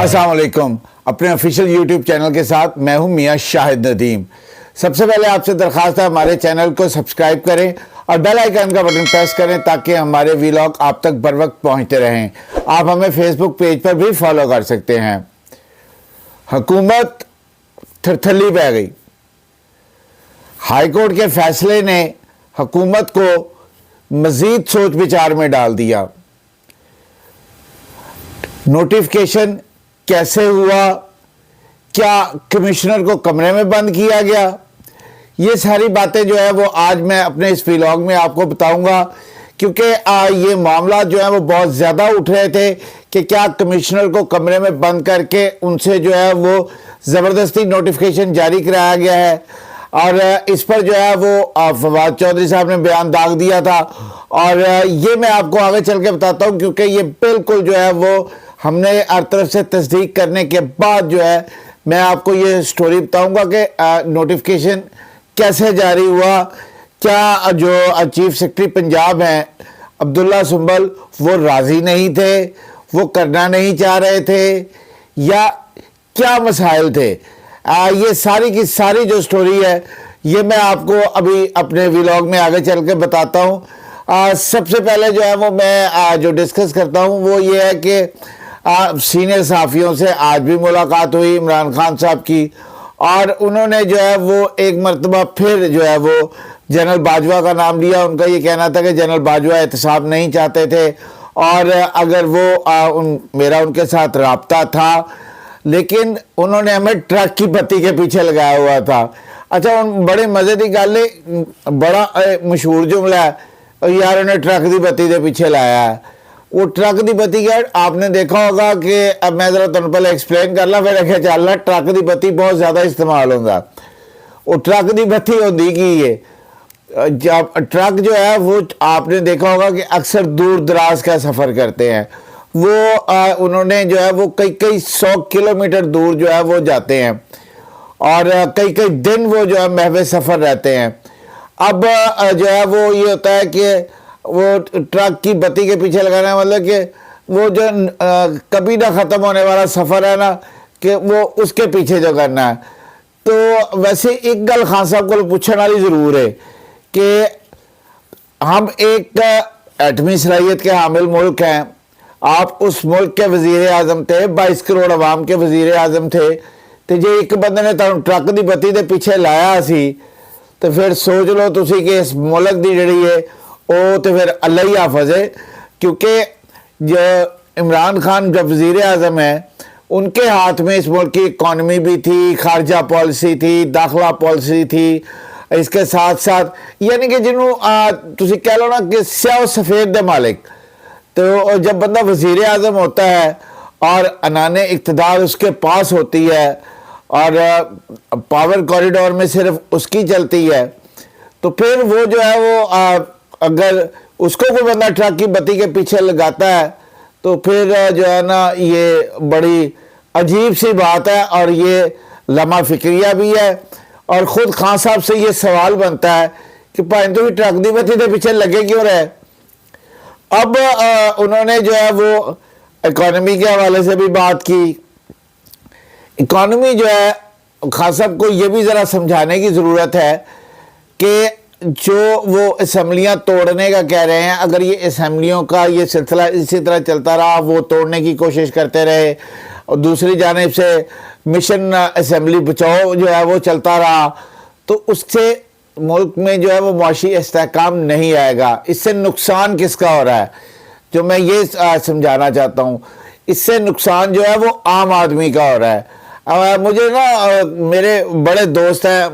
अस्सलाम वालेकुम। अपने ऑफिशियल यूट्यूब चैनल के साथ मैं हूं मियां शाहिद नदीम। सबसे पहले आपसे दरख्वास्त है हमारे चैनल को सब्सक्राइब करें और बेल आइकन का बटन प्रेस करें ताकि हमारे व्लॉग आप तक बर वक्त पहुंचते रहें। आप हमें फेसबुक पेज पर भी फॉलो कर सकते हैं। हुकूमत थरथली बह गई। हाईकोर्ट के फैसले ने हुकूमत को मजीद सोच विचार में डाल दिया। नोटिफिकेशन कैसे हुआ, क्या कमिश्नर को कमरे में बंद किया गया, ये सारी बातें जो है वो आज मैं अपने इस व्लॉग में आपको बताऊंगा, क्योंकि ये मामला जो है वो बहुत ज़्यादा उठ रहे थे कि क्या कमिश्नर को कमरे में बंद करके उनसे जो है वो ज़बरदस्ती नोटिफिकेशन जारी कराया गया है। और इस पर जो है वो फवाद चौधरी साहब ने बयान दाग दिया था और ये मैं आपको आगे चल के बताता हूँ, क्योंकि ये बिल्कुल जो है वो हमने हर तरफ से तस्दीक करने के बाद जो है मैं आपको ये स्टोरी बताऊंगा कि नोटिफिकेशन कैसे जारी हुआ। क्या जो चीफ सेक्रेटरी पंजाब हैं अब्दुल्ला सुंबल वो राज़ी नहीं थे, वो करना नहीं चाह रहे थे, या क्या मसाइल थे। ये सारी की सारी जो स्टोरी है ये मैं आपको अभी अपने व्लॉग में आगे चल के बताता हूँ। सबसे पहले जो है वो मैं जो डिस्कस करता हूँ वो ये है कि सीनियर सहाफ़ियों से आज भी मुलाकात हुई इमरान खान साहब की, और उन्होंने जो है वो एक मरतबा फिर जो है वो जनरल बाजवा का नाम लिया। उनका ये कहना था कि जनरल बाजवा एहतसाब नहीं चाहते थे, और अगर वो मेरा उनके साथ रब्ता था, लेकिन उन्होंने हमें ट्रक की बत्ती के पीछे लगाया हुआ था। अच्छा, बड़े मज़े की गल है, बड़ा मशहूर जुमला है यार उन्हें ट्रक की बत्ती के पीछे लाया है। वो ट्रक की बत्ती क्या आपने देखा होगा कि अब मैं ज़रा तुम पहले एक्सप्लेन कर ला, फिर आगे चलना। ट्रक की बत्ती बहुत ज़्यादा इस्तेमाल होता। वो ट्रक की बत्ती होती की है, जब ट्रक जो है वो आपने देखा होगा कि अक्सर दूर दराज का सफ़र करते हैं। वो उन्होंने जो है वो कई 100 किलोमीटर दूर जो है वो जाते हैं और कई दिन वो जो है महवे सफ़र रहते हैं। अब जो है वो ये होता है कि वो ट्रक की बत्ती के पीछे लगाना मतलब कि वो जो कभी ना ख़त्म होने वाला सफ़र है ना, कि वो उसके पीछे जो करना है। तो वैसे एक गल खान साहब को पूछने वाली ज़रूर है कि हम एक एटमी सलाहियत के हामिल मुल्क हैं। आप उस मुल्क के वज़ीर आज़म थे, 22 करोड़ आवाम के वज़ीर आज़म थे, तो जे एक बंदे ने तुम ट्रक की बत्ती के पीछे लाया सी तो फिर सोच लो तुसी कि इस मुल्क की जी है वो तो फिर अल्लाह ही हाफज है। क्योंकि जो इमरान खान जब वज़ीर आज़म है उनके हाथ में इस मुल्क की इकॉनमी भी थी, खारजा पॉलिसी थी, दाखिला पॉलिसी थी, इसके साथ साथ यानी कि जिन्होंने तुसी कह लो ना कि स्याह सफ़ेद दे मालिक। तो जब बंदा वज़ीर आज़म होता है और अनाने इक़्तिदार उसके पास होती है और पावर कॉरिडोर में सिर्फ उसकी चलती है, तो फिर वो जो है वो अगर उसको कोई बंदा ट्रक की बत्ती के पीछे लगाता है तो फिर जो है ना ये बड़ी अजीब सी बात है और ये लम्हा फिक्रिया भी है। और ख़ुद खान साहब से ये सवाल बनता है कि भाई तो भी ट्रक की बत्ती के पीछे लगे क्यों रहे। अब उन्होंने जो है वो इकॉनमी के हवाले से भी बात की। इकॉनमी जो है खान साहब को ये भी ज़रा समझाने की ज़रूरत है कि जो वो असम्बलियाँ तोड़ने का कह रहे हैं, अगर ये असम्बलियों का ये सिलसिला इसी तरह चलता रहा, वो तोड़ने की कोशिश करते रहे और दूसरी जानिब से मिशन असम्बली बचाओ जो है वो चलता रहा, तो उससे मुल्क में जो है वो मुआशी इस्तेहकाम नहीं आएगा। इससे नुकसान किसका हो रहा है, जो मैं ये समझाना चाहता हूँ, इससे नुकसान जो है वो आम आदमी का हो रहा है। मुझे ना मेरे बड़े दोस्त हैं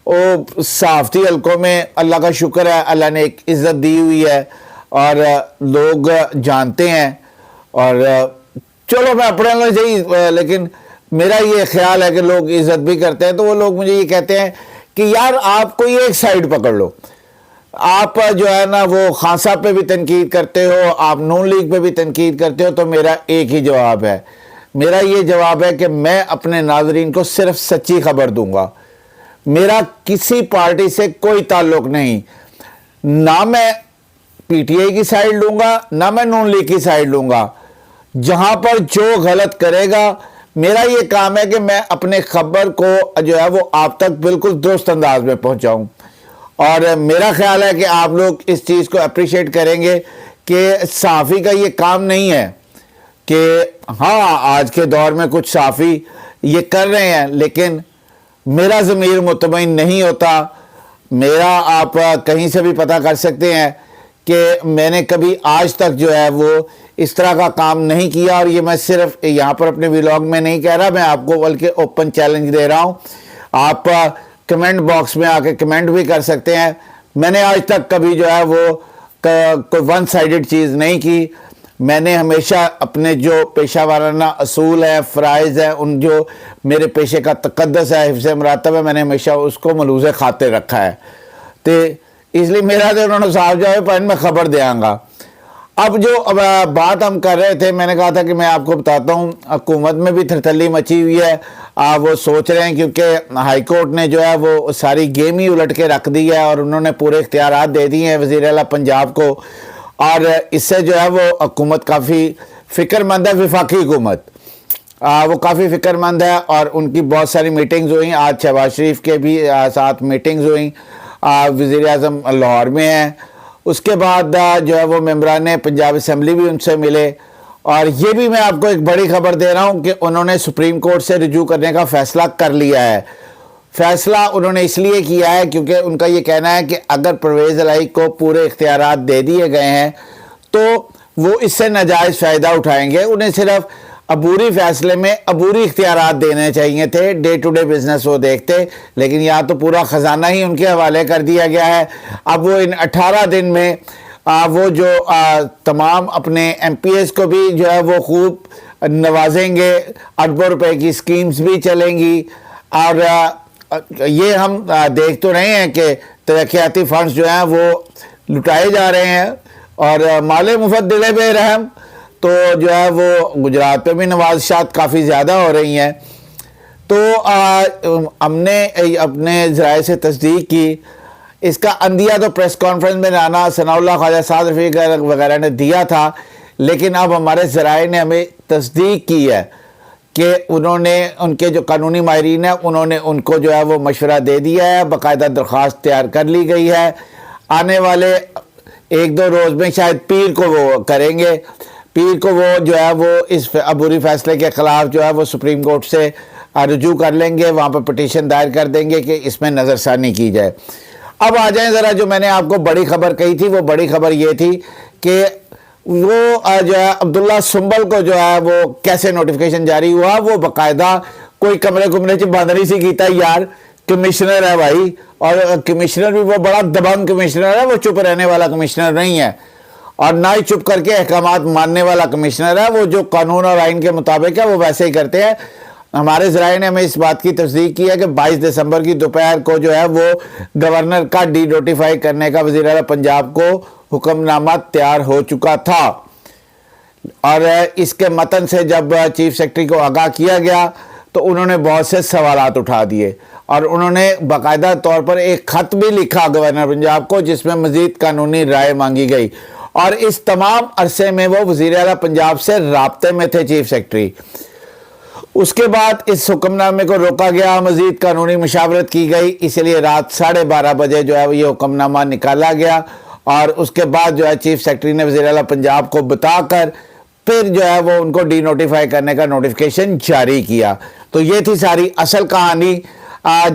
वो सहाफ़ती हल्कों में, अल्लाह का शुक्र है अल्लाह ने एक इज़्ज़त दी हुई है और लोग जानते हैं। और चलो मैं अपने लिए सही, लेकिन मेरा ये ख्याल है कि लोग इज़्ज़त भी करते हैं। तो वो लोग मुझे ये कहते हैं कि यार आप कोई एक साइड पकड़ लो, आप जो है ना वो खान साहब पे भी तनकीद करते हो, आप नून लीग पे भी तनकीद करते हो। तो मेरा एक ही जवाब है, मेरा ये जवाब है कि मैं अपने नाज़रीन को सिर्फ सच्ची खबर दूंगा। मेरा किसी पार्टी से कोई ताल्लुक़ नहीं, ना मैं पीटीआई की साइड लूँगा ना मैं नून लीग की साइड लूँगा। جہاں پر جو غلط کرے گا، میرا یہ کام ہے کہ میں اپنے خبر کو جو ہے وہ آپ تک بالکل درست انداز میں پہنچاؤں، اور میرا خیال ہے کہ آپ لوگ اس چیز کو اپریشیٹ کریں گے کہ صحافی کا یہ کام نہیں ہے کہ ہاں آج کے دور میں کچھ صحافی یہ کر رہے ہیں، لیکن میرا ضمیر مطمئن نہیں ہوتا۔ میرا آپ کہیں سے بھی پتہ کر سکتے ہیں کہ میں نے کبھی آج تک جو ہے وہ اس طرح کا کام نہیں کیا، اور یہ میں صرف یہاں پر اپنے ویلاگ میں نہیں کہہ رہا، میں آپ کو بلکہ اوپن چیلنج دے رہا ہوں۔ آپ کمنٹ باکس میں آ کے کمنٹ بھی کر سکتے ہیں۔ میں نے آج تک کبھی جو ہے وہ کوئی ون سائیڈڈ چیز نہیں کی۔ میں نے ہمیشہ اپنے جو پیشہ وارانہ اصول ہیں، فرائض ہیں، ان جو میرے پیشے کا تقدس ہے، حفظ مراتب ہے، میں نے ہمیشہ اس کو ملوث خاطر رکھا ہے۔ تو اس لیے میرا تو انہوں نے صاحب جو ہے میں خبر دیاں گا۔ اب جو بات ہم کر رہے تھے، میں نے کہا تھا کہ میں آپ کو بتاتا ہوں، حکومت میں بھی تھرتھلی مچی ہوئی ہے۔ وہ سوچ رہے ہیں کیونکہ ہائی کورٹ نے جو ہے وہ ساری گیم ہی الٹ کے رکھ دی ہے، اور انہوں نے پورے اختیارات دے دیے ہیں وزیر اعلیٰ پنجاب کو، اور اس سے جو ہے وہ حکومت کافی فکر مند ہے۔ وفاقی حکومت وہ کافی فکر مند ہے، اور ان کی بہت ساری میٹنگز ہوئیں۔ آج شہباز شریف کے بھی ساتھ میٹنگز ہوئیں، وزیر اعظم لاہور میں ہیں۔ اس کے بعد جو ہے وہ ممبران پنجاب اسمبلی بھی ان سے ملے، اور یہ بھی میں آپ کو ایک بڑی خبر دے رہا ہوں کہ انہوں نے سپریم کورٹ سے رجوع کرنے کا فیصلہ کر لیا ہے۔ فیصلہ انہوں نے اس لیے کیا ہے کیونکہ ان کا یہ کہنا ہے کہ اگر پرویز الہی کو پورے اختیارات دے دیے گئے ہیں تو وہ اس سے ناجائز فائدہ اٹھائیں گے۔ انہیں صرف عبوری فیصلے میں عبوری اختیارات دینے چاہیے تھے، ڈے ٹو ڈے بزنس وہ دیکھتے، لیکن یہاں تو پورا خزانہ ہی ان کے حوالے کر دیا گیا ہے۔ اب وہ ان 18 دن میں وہ جو تمام اپنے ایم پی ایس کو بھی جو ہے وہ خوب نوازیں گے، اربوں روپے کی سکیمز بھی چلیں گی، اور یہ ہم دیکھ تو رہے ہیں کہ ترقیاتی فنڈز جو ہیں وہ لٹائے جا رہے ہیں، اور مال مفت دل بے رحم، تو جو ہے وہ گجرات پہ بھی نوازشات کافی زیادہ ہو رہی ہیں۔ تو ہم نے اپنے ذرائع سے تصدیق کی، اس کا اندیہ تو پریس کانفرنس میں رانا ثناء اللہ خواجہ سعد رفیق وغیرہ نے دیا تھا، لیکن اب ہمارے ذرائع نے ہمیں تصدیق کی ہے کہ انہوں نے، ان کے جو قانونی ماہرین ہیں، انہوں نے ان کو جو ہے وہ مشورہ دے دیا ہے، باقاعدہ درخواست تیار کر لی گئی ہے۔ آنے والے 1-2 روز میں شاید پیر کو وہ کریں گے، پیر کو وہ جو ہے وہ اس عبوری فیصلے کے خلاف جو ہے وہ سپریم کورٹ سے رجوع کر لیں گے، وہاں پہ پٹیشن دائر کر دیں گے کہ اس میں نظر ثانی کی جائے۔ اب آ جائیں ذرا، جو میں نے آپ کو بڑی خبر کہی تھی، وہ بڑی خبر یہ تھی کہ وہ جو ہے عبداللہ سنبل کو جو ہے وہ کیسے نوٹیفیکیشن جاری ہوا۔ وہ باقاعدہ کوئی کمرے چ بند نہیں سی کیتا یار، کمشنر ہے بھائی، اور کمشنر بھی وہ بڑا دبنگ کمشنر ہے، وہ چپ رہنے والا کمشنر نہیں ہے، اور نہ ہی چپ کر کے احکامات ماننے والا کمشنر ہے۔ وہ جو قانون اور آئین کے مطابق ہے وہ ویسے ہی کرتے ہیں۔ ہمارے ذرائع نے ہمیں اس بات کی تصدیق کی ہے کہ 22 دسمبر کی دوپہر کو جو ہے وہ گورنر کا ڈی نوٹیفائی کرنے کا وزیر اعلیٰ پنجاب کو حکم نامہ تیار ہو چکا تھا، اور اس کے متن سے جب چیف سیکرٹری کو آگاہ کیا گیا تو انہوں نے بہت سے سوالات اٹھا دیے، اور انہوں نے باقاعدہ طور پر ایک خط بھی لکھا گورنر پنجاب کو جس میں مزید قانونی رائے مانگی گئی، اور اس تمام عرصے میں وہ وزیر اعلیٰ پنجاب سے رابطے میں تھے چیف سیکرٹری۔ اس کے بعد اس حکم نامے کو روکا گیا، مزید قانونی مشاورت کی گئی، اس لیے رات 12:30 بجے جو ہے یہ حکم نامہ نکالا گیا، اور اس کے بعد جو ہے چیف سیکرٹری نے وزیر اعلیٰ پنجاب کو بتا کر پھر جو ہے وہ ان کو ڈی نوٹیفائی کرنے کا نوٹیفیکیشن جاری کیا۔ تو یہ تھی ساری اصل کہانی،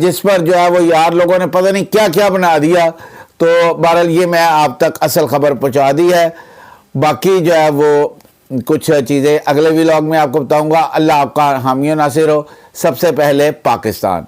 جس پر جو ہے وہ یار لوگوں نے پتہ نہیں کیا کیا بنا دیا۔ تو بہرحال یہ میں آپ تک اصل خبر پہنچا دی ہے، باقی جو ہے وہ کچھ چیزیں اگلے ویلاگ میں آپ کو بتاؤں گا۔ اللہ آپ کا حامی و ناصر ہو۔ سب سے پہلے پاکستان۔